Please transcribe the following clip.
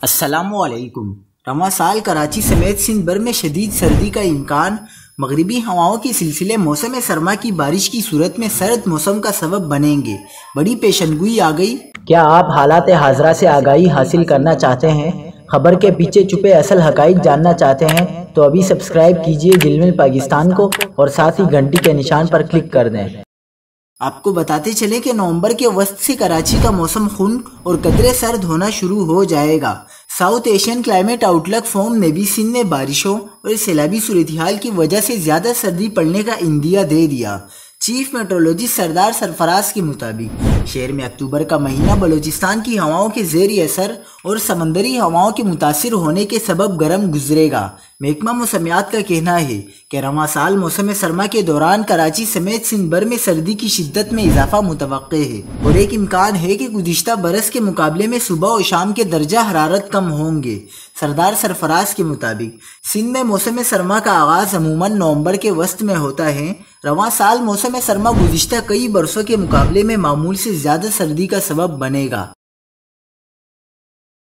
السلام علیکم۔ رواں سال کراچی سمیت سندھ بھر میں شدید سردی کا امکان۔ مغربی ہواؤں کے سلسلے موسم سرما کی بارش کی صورت میں سرد موسم کا سبب بنیں گے۔ بڑی پیشنگوئی آ گئی۔ کیا آپ حالات حاضرہ سے آگاہی حاصل کرنا چاہتے ہیں؟ خبر کے پیچھے چھپے اصل حقائق جاننا چاہتے ہیں تو ابھی سبسکرائب کیجئے جلمل پاکستان کو اور ساتھ ہی گھنٹی کے نشان پر کلک کر دیں۔ آپ کو بتاتے چلے کہ نومبر کے وسط سے کراچی کا موسم خنک اور قدرے سرد ہونا شروع ہو جائے گا۔ ساؤتھ ایشین کلائمیٹ آؤٹ لک فورم نے بھی سندھ میں بارشوں اور سیلابی صورتحال کی وجہ سے زیادہ سردی پڑنے کا اندیہ دے دیا۔ چیف میٹرولوجسٹ سردار سرفراز کے مطابق شہر میں اکتوبر کا مہینہ بلوچستان کی ہواؤں کے زیر اثر اور سمندری ہواؤں کے متاثر ہونے کے سبب گرم گزرے گا۔ محکمہ موسمیات کا کہنا ہے کہ رواں سال موسم سرما کے دوران کراچی سمیت سندھ بھر میں سردی کی شدت میں اضافہ متوقع ہے اور ایک امکان ہے کہ گزشتہ برس کے مقابلے میں صبح و شام کے درجہ حرارت کم ہوں گے۔ سردار سرفراز کے مطابق سندھ میں موسم سرما کا آغاز عموماً نومبر کے وسط میں ہوتا ہے۔ رواں سال موسم سرما گزشتہ کئی برسوں کے مقابلے میں معمول سے زیادہ سردی کا سبب بنے گا۔